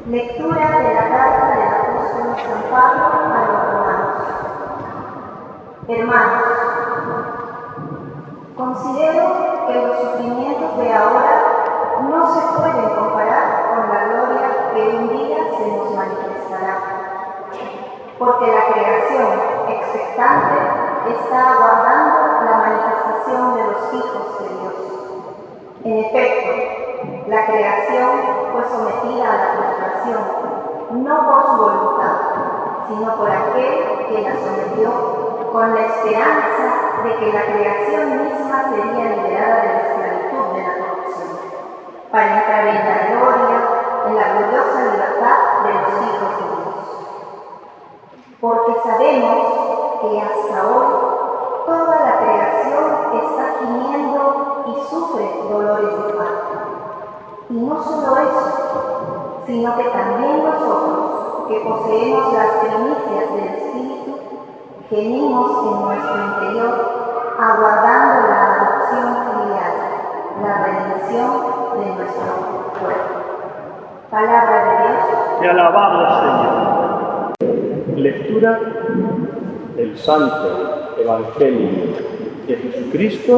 Lectura de la carta del apóstol San Pablo a los romanos. Hermanos, considero que los sufrimientos de ahora no se pueden comparar con la gloria que un día se nos manifestará, porque la creación expectante está aguardando la manifestación de los hijos de Dios. En efecto, la creación fue sometida a la frustración, no por su voluntad, sino por aquel que la sometió, con la esperanza de que la creación misma sería liberada de la esclavitud de la corrupción, para entrar en la gloria, en la gloriosa libertad de los hijos de Dios. Porque sabemos que hasta hoy toda la creación está gimiendo y sufre dolores de parto. Y no solo eso, sino que también nosotros, que poseemos las primicias del Espíritu, gemimos en nuestro interior, aguardando la adopción filial, la redención de nuestro cuerpo. Palabra de Dios. Te alabamos, Señor. Lectura del Santo Evangelio de Jesucristo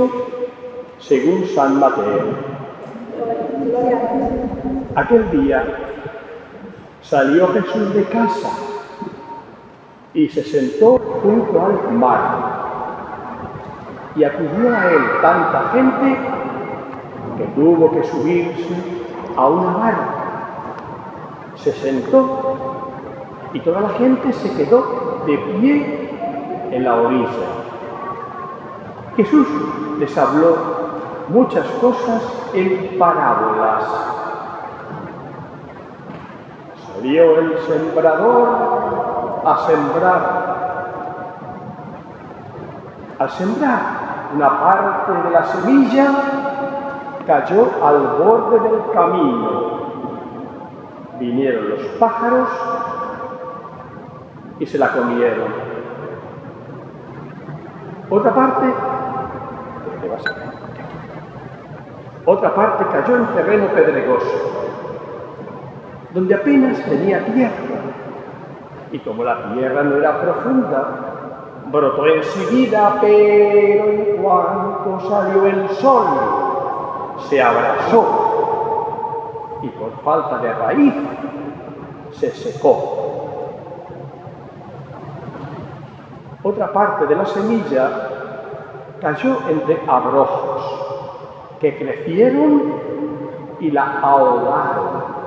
según San Mateo. Aquel día salió Jesús de casa y se sentó junto al mar. Y acudió a él tanta gente que tuvo que subirse a una barca. Se sentó y toda la gente se quedó de pie en la orilla. Jesús les habló muchas cosas en parábolas. Salió el sembrador a sembrar. Al sembrar, una parte de la semilla cayó al borde del camino. Vinieron los pájaros y se la comieron. Otra parte cayó en terreno pedregoso, donde apenas tenía tierra, y como la tierra no era profunda, brotó enseguida, pero en cuanto salió el sol, se abrasó, y por falta de raíz, se secó. Otra parte de la semilla cayó entre abrojos, que crecieron y la ahogaron.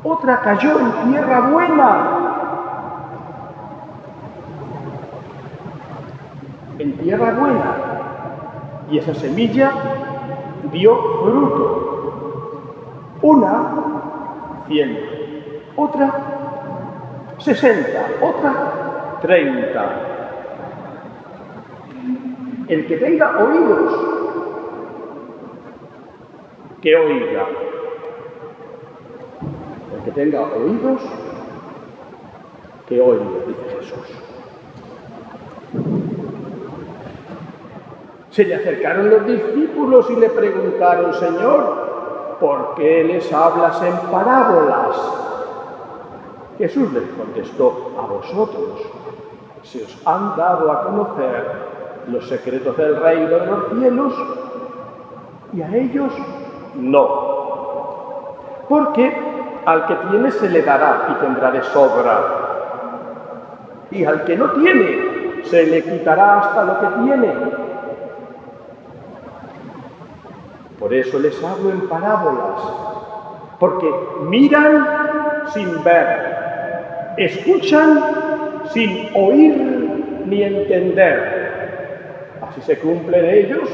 Otra cayó en tierra buena, y esa semilla dio fruto. Una, 100, otra, 60, otra, 30. El que tenga oídos, que oiga. El que tenga oídos, que oiga, dice Jesús. Se le acercaron los discípulos y le preguntaron: Señor, ¿por qué les hablas en parábolas? Jesús les contestó: a vosotros se os han dado a conocer los secretos del reino de los cielos, y a ellos no. Porque al que tiene se le dará y tendrá de sobra, y al que no tiene se le quitará hasta lo que tiene. Por eso les hablo en parábolas, porque miran sin ver, escuchan sin oír ni entender. Así se cumple en ellos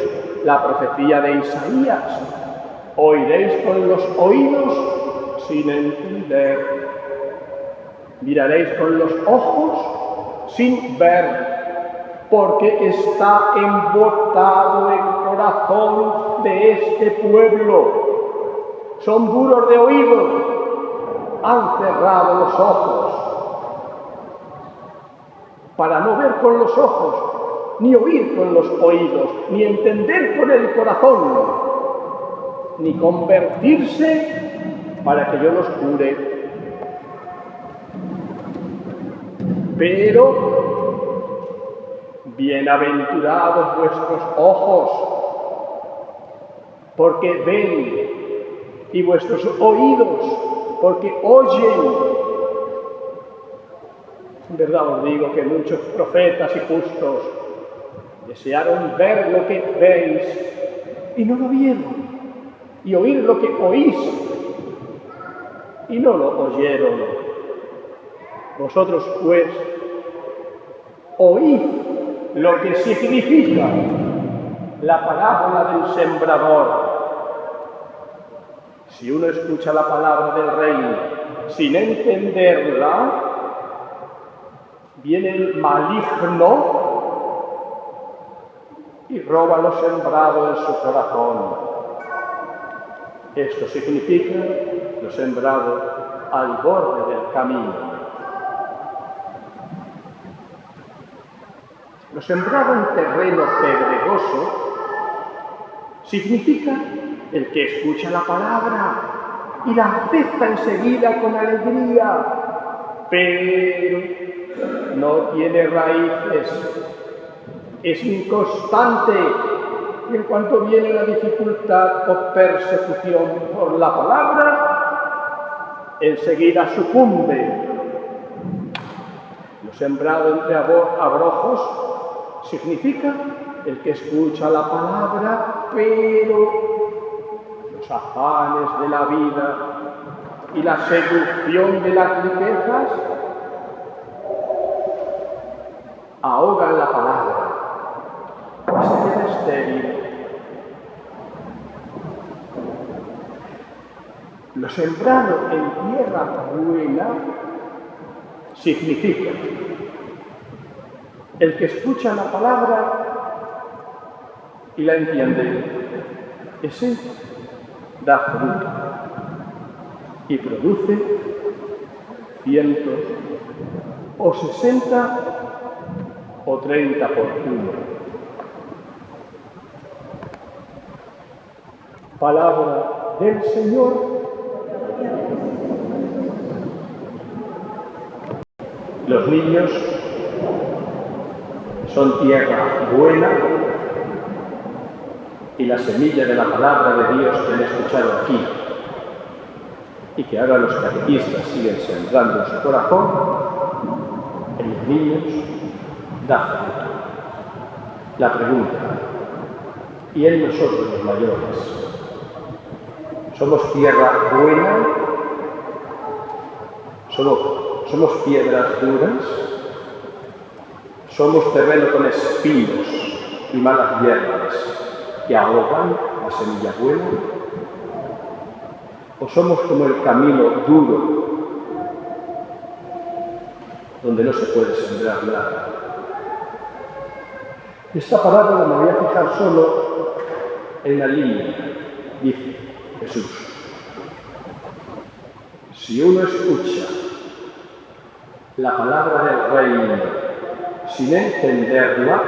la profecía de Isaías: oiréis con los oídos sin entender, miraréis con los ojos sin ver, porque está embotado el corazón de este pueblo. Son duros de oído, han cerrado los ojos, para no ver con los ojos, ni oír con los oídos, ni entender con el corazón, ni convertirse para que yo los cure. Pero bienaventurados vuestros ojos, porque ven, y vuestros oídos, porque oyen. En verdad os digo que muchos profetas y justos desearon ver lo que veis y no lo vieron, y oír lo que oís y no lo oyeron. Vosotros, pues, oíd lo que significa la parábola del sembrador. Si uno escucha la palabra del reino sin entenderla, viene el maligno y roba lo sembrado en su corazón. Esto significa lo sembrado al borde del camino. Lo sembrado en terreno pedregoso significa el que escucha la palabra y la acepta enseguida con alegría, pero no tiene raíces, es inconstante y en cuanto viene la dificultad o persecución por la palabra, enseguida sucumbe. Lo sembrado entre abrojos significa el que escucha la palabra, pero los afanes de la vida y la seducción de las riquezas ahogan la palabra y se queda estéril. Lo sembrado en tierra buena significa el que escucha la palabra y la entiende, ese da fruto y produce 100 o 60 o 30 por uno. Palabra del Señor. Los niños son tierra buena y la semilla de la palabra de Dios que han escuchado aquí y que ahora los catequistas siguen sembrando en su corazón, en los niños da fruto. La pregunta, ¿y en nosotros los mayores? ¿Somos tierra buena? ¿Somos piedras duras? ¿Somos terreno con espinos y malas hierbas que ahogan la semilla buena? ¿O somos como el camino duro, donde no se puede sembrar nada? Esta parábola me voy a fijar solo en la línea, dice Jesús. Si uno escucha la palabra del reino sin entenderla,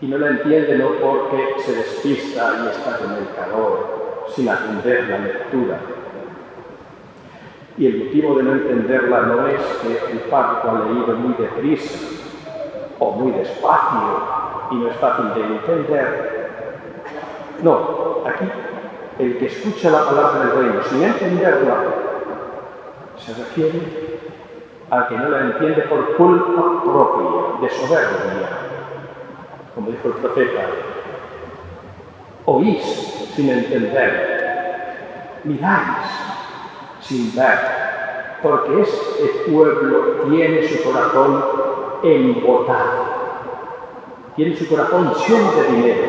y no la entiende no porque se despista y está con el calor, sin atender la lectura. Y el motivo de no entenderla no es que el párroco ha leído muy deprisa o muy despacio y no es fácil de entender. No, aquí el que escucha la palabra del reino sin entenderla se refiere al que no la entiende por culpa propia, de soberbia. Como dijo el profeta, oís sin entender, miráis sin ver, porque este pueblo tiene su corazón embotado, tiene su corazón lleno de dinero,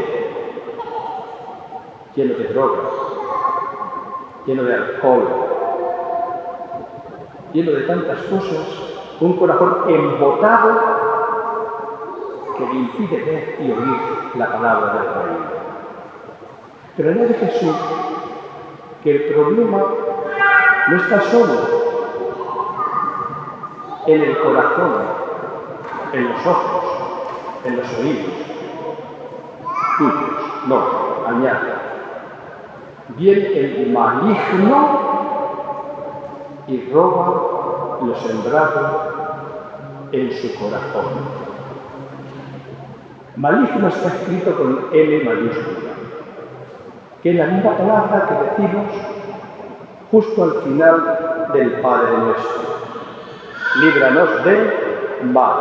lleno de drogas, lleno de alcohol, lleno de tantas cosas, un corazón embotado que le impide ver y oír la palabra del reino. Pero añade Jesús que el problema no está solo en el corazón, en los ojos, en los oídos tuyos, no, añade. Viene el maligno y roba lo sembrado en su corazón. Maligno está escrito con L mayúscula, que es la misma palabra que decimos justo al final del Padre Nuestro. Líbranos del mal.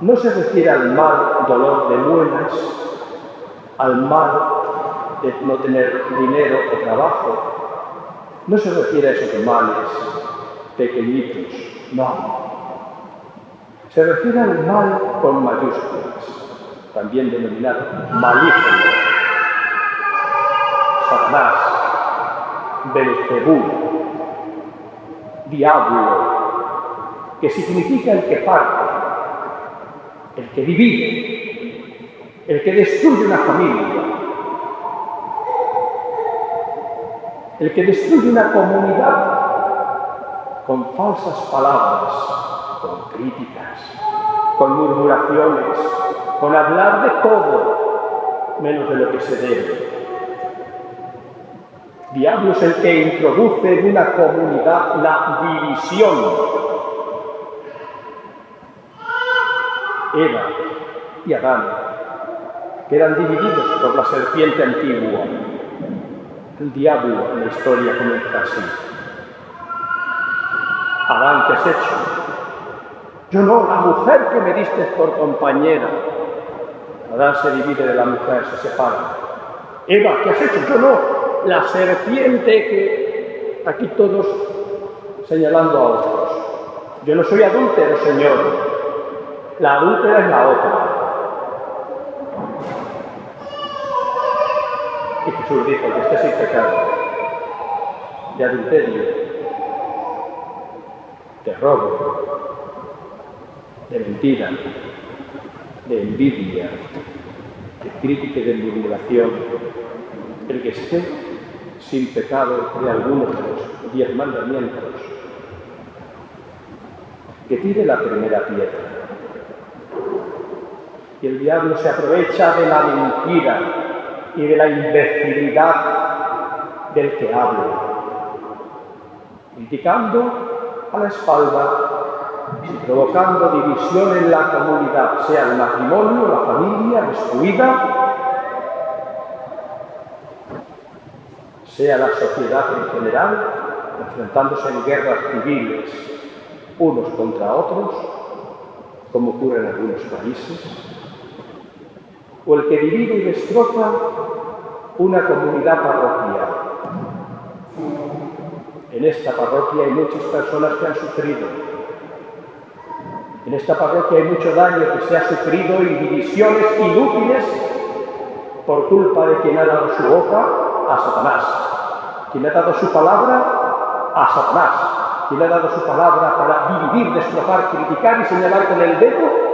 No se refiere al mal dolor de muelas, al mal de no tener dinero o trabajo. No se refiere a esos males pequeñitos, no. Se refiere al mal con mayúsculas, también denominado maligno. Satanás, Belcebú, diablo, que significa el que parte, el que divide, el que destruye una familia, el que destruye una comunidad con falsas palabras, con críticas, con murmuraciones, con hablar de todo, menos de lo que se debe. Diablo es el que introduce en una comunidad la división. Eva y Adán, que eran divididos por la serpiente antigua. El diablo en la historia comienza así. Adán, ¿qué has hecho? Yo no, la mujer que me diste por compañera. Adán se divide de la mujer, se separa. Eva, ¿qué has hecho? Yo no. La serpiente que aquí todos señalando a otros. Yo no soy adúltero, Señor. La adúltera es la otra. Y Jesús dijo que esté sin pecado, de adulterio, de robo, de mentira, de envidia, de crítica y de murmuración, el que esté sin pecado de alguno de los 10 mandamientos, que tire la primera piedra. Y el diablo se aprovecha de la mentira y de la imbecilidad del que habla, criticando a la espalda y provocando división en la comunidad, sea el matrimonio, la familia destruida, sea la sociedad en general, enfrentándose en guerras civiles unos contra otros, como ocurre en algunos países, o el que divide y destroza una comunidad parroquial. En esta parroquia hay muchas personas que han sufrido. En esta parroquia hay mucho daño que se ha sufrido y divisiones inútiles por culpa de quien ha dado su boca a Satanás, quien ha dado su palabra a Satanás, quien ha dado su palabra para dividir, destrozar, criticar y señalar con el dedo.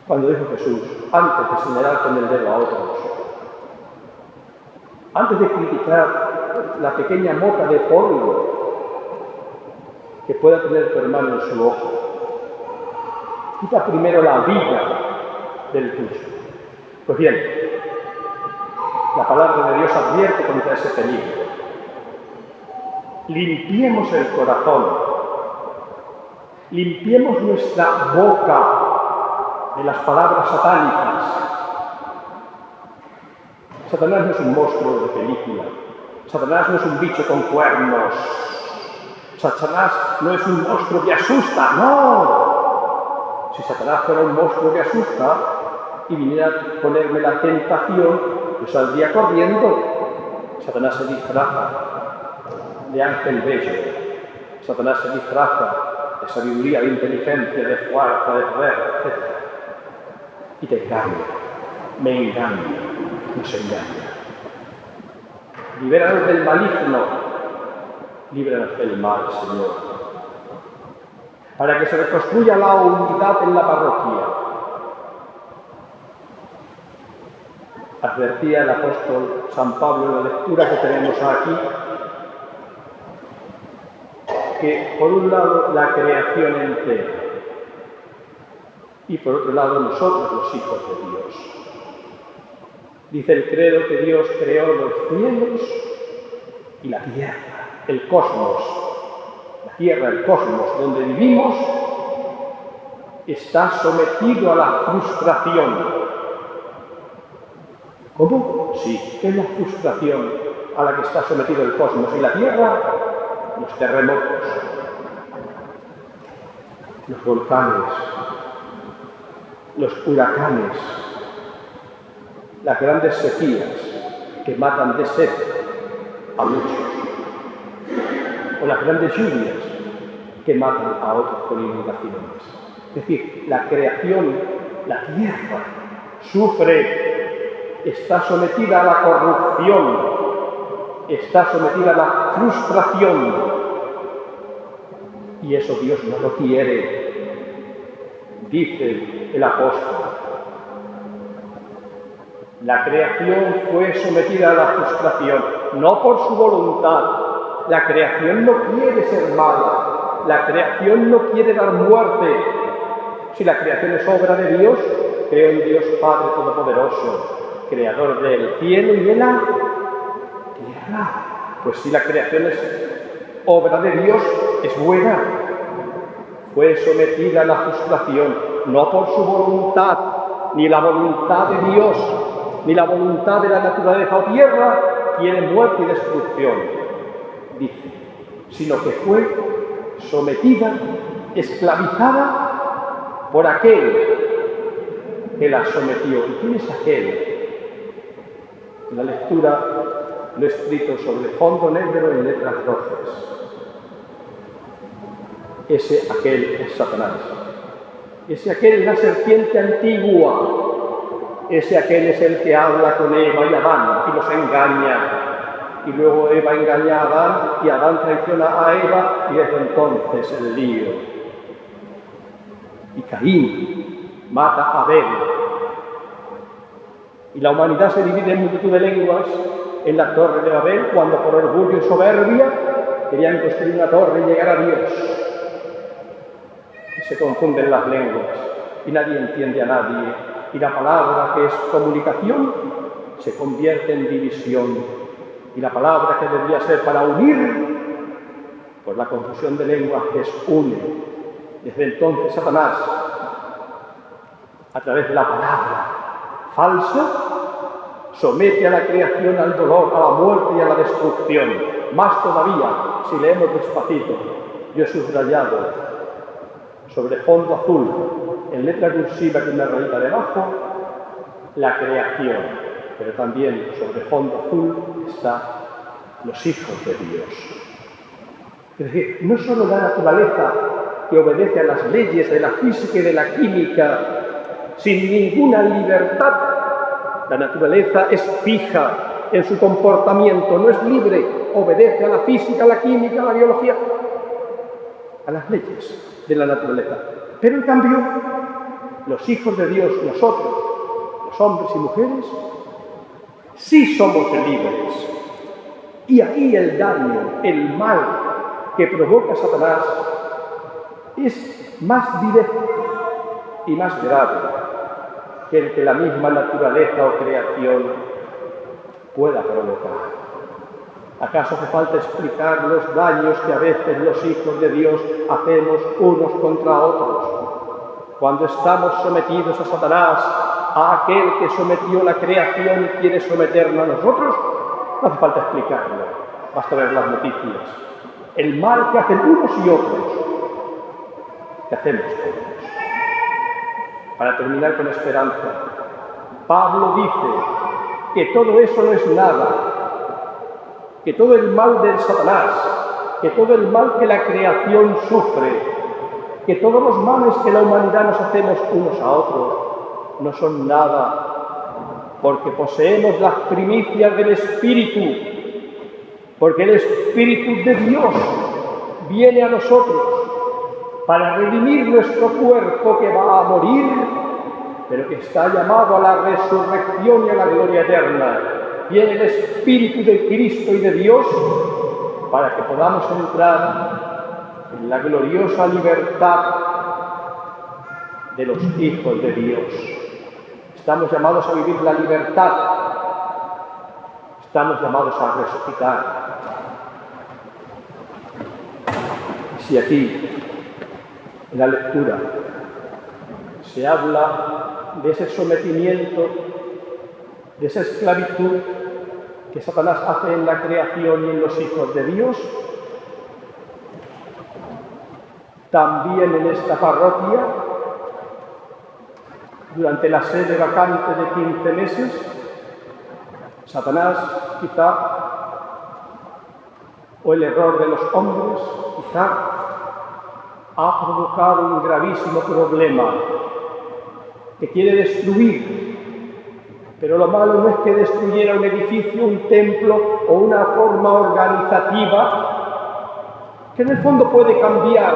Cuando dijo Jesús, antes de señalar con el dedo a otros, antes de criticar la pequeña mota de polvo que pueda tener tu hermano en su ojo, quita primero la viga del tuyo. Pues bien, la palabra de Dios advierte contra ese peligro. Limpiemos el corazón, limpiemos nuestra boca de las palabras satánicas. Satanás no es un monstruo de película. Satanás no es un bicho con cuernos. Satanás no es un monstruo que asusta. ¡No! Si Satanás fuera un monstruo que asusta y viniera a ponerme la tentación, yo saldría corriendo. Satanás se disfraza de ángel bello. Satanás se disfraza de sabiduría, de inteligencia, de fuerza, de poder, etc. Y te engaña, me engaña, nos engaña. Libéranos del maligno, líbranos del mal, Señor, para que se reconstruya la unidad en la parroquia. Advertía el apóstol San Pablo en la lectura que tenemos aquí, que por un lado la creación entera, y por otro lado nosotros los hijos de Dios. Dice el credo que Dios creó los cielos y la tierra, el cosmos, la Tierra, el cosmos donde vivimos, está sometido a la frustración. ¿Cómo? Sí, ¿qué es la frustración a la que está sometido el cosmos y la Tierra? Los terremotos, los volcanes, los huracanes, las grandes sequías que matan de sed a muchos, o las grandes lluvias que matan a otros con inundaciones. Es decir, la creación, la Tierra, sufre, está sometida a la corrupción, está sometida a la frustración, y eso Dios no lo quiere, dice el apóstol. La creación fue sometida a la frustración, no por su voluntad. La creación no quiere ser mala, la creación no quiere dar muerte. Si la creación es obra de Dios, creo en Dios Padre Todopoderoso, creador del cielo y de la tierra. Pues si la creación es obra de Dios, es buena. Fue sometida a la frustración, no por su voluntad, ni la voluntad de Dios, ni la voluntad de la naturaleza o tierra, quiere muerte y destrucción, dice, sino que fue sometida, esclavizada por aquel que la sometió. ¿Y quién es aquel? En la lectura lo he escrito sobre fondo negro en letras rojas. Aquel es Satanás. Aquel es la serpiente antigua. Aquel es el que habla con Eva y Adán y los engaña. Y luego Eva engaña a Adán y Adán traiciona a Eva y desde entonces el lío. Y Caín mata a Abel. Y la humanidad se divide en multitud de lenguas en la torre de Babel cuando por orgullo y soberbia querían construir una torre y llegar a Dios. Y se confunden las lenguas y nadie entiende a nadie. Y la palabra que es comunicación se convierte en división. Y la palabra que debería ser para unir, por la confusión de lenguas que es une. Desde entonces Satanás, a través de la palabra falsa, somete a la creación al dolor, a la muerte y a la destrucción. Más todavía, si leemos despacito, yo he subrayado sobre fondo azul, en letra cursiva que una rayita debajo, la creación, pero también sobre fondo azul está los hijos de Dios. Es decir, no solo la naturaleza que obedece a las leyes de la física y de la química sin ninguna libertad. La naturaleza es fija en su comportamiento, no es libre, obedece a la física, a la química, a la biología, a las leyes de la naturaleza. Pero en cambio, los hijos de Dios, nosotros, los hombres y mujeres, sí somos libres. Y ahí el daño, el mal que provoca Satanás es más directo y más grave que el que la misma naturaleza o creación pueda provocar. ¿Acaso hace falta explicar los daños que a veces los hijos de Dios hacemos unos contra otros? Cuando estamos sometidos a Satanás, a aquel que sometió la creación y quiere someternos a nosotros, no hace falta explicarlo, basta ver las noticias. El mal que hacen unos y otros, que hacemos todos. Para terminar con esperanza, Pablo dice que todo eso no es nada, que todo el mal del Satanás, que todo el mal que la creación sufre, que todos los males que la humanidad nos hacemos unos a otros, no son nada, porque poseemos las primicias del Espíritu, porque el Espíritu de Dios viene a nosotros para redimir nuestro cuerpo que va a morir, pero que está llamado a la resurrección y a la gloria eterna. Viene el Espíritu de Cristo y de Dios para que podamos entrar en la gloriosa libertad de los hijos de Dios. Estamos llamados a vivir la libertad, estamos llamados a resucitar. Si aquí, en la lectura, se habla de ese sometimiento, de esa esclavitud que Satanás hace en la creación y en los hijos de Dios, también en esta parroquia, durante la sede vacante de 15 meses, Satanás quizá, o el error de los hombres, quizá, ha provocado un gravísimo problema que quiere destruir. Pero lo malo no es que destruyera un edificio, un templo o una forma organizativa que en el fondo puede cambiar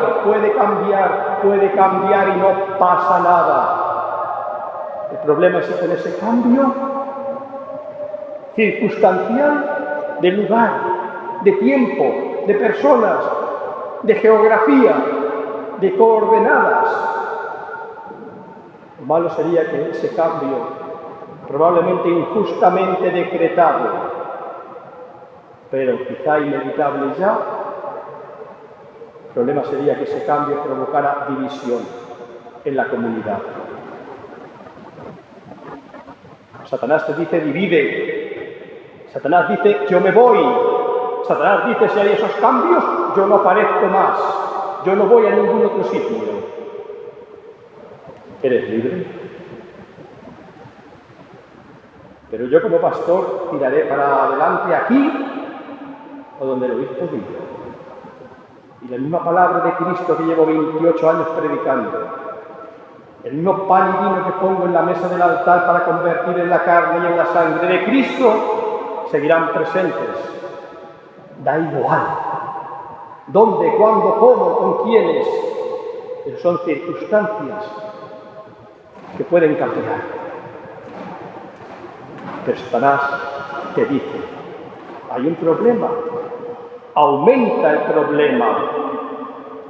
y no pasa nada. El problema es que con ese cambio circunstancial de lugar, de tiempo, de personas, de geografía, de coordenadas. Lo malo sería que ese cambio, probablemente injustamente decretado, pero quizá inevitable ya, el problema sería que ese cambio provocara división en la comunidad. Satanás te dice divide. Satanás dice yo me voy. Satanás dice si hay esos cambios yo no aparezco más. Yo no voy a ningún otro sitio. ¿Eres libre? Pero yo como pastor tiraré para adelante aquí o donde el obispo diga. Y la misma palabra de Cristo que llevo 28 años predicando, el mismo pan y vino que pongo en la mesa del altar para convertir en la carne y en la sangre de Cristo, seguirán presentes. Da igual. ¿Dónde, cuándo, cómo, con quiénes? Pero son circunstancias que pueden cambiar. Pero Satanás te dice, hay un problema. Aumenta el problema.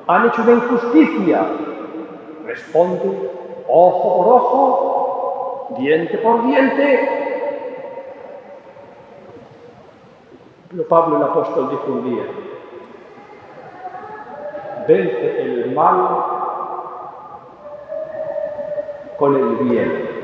Han hecho una injusticia. Responde, ojo por ojo, diente por diente. Pero Pablo el apóstol dijo un día, vence el mal con el bien.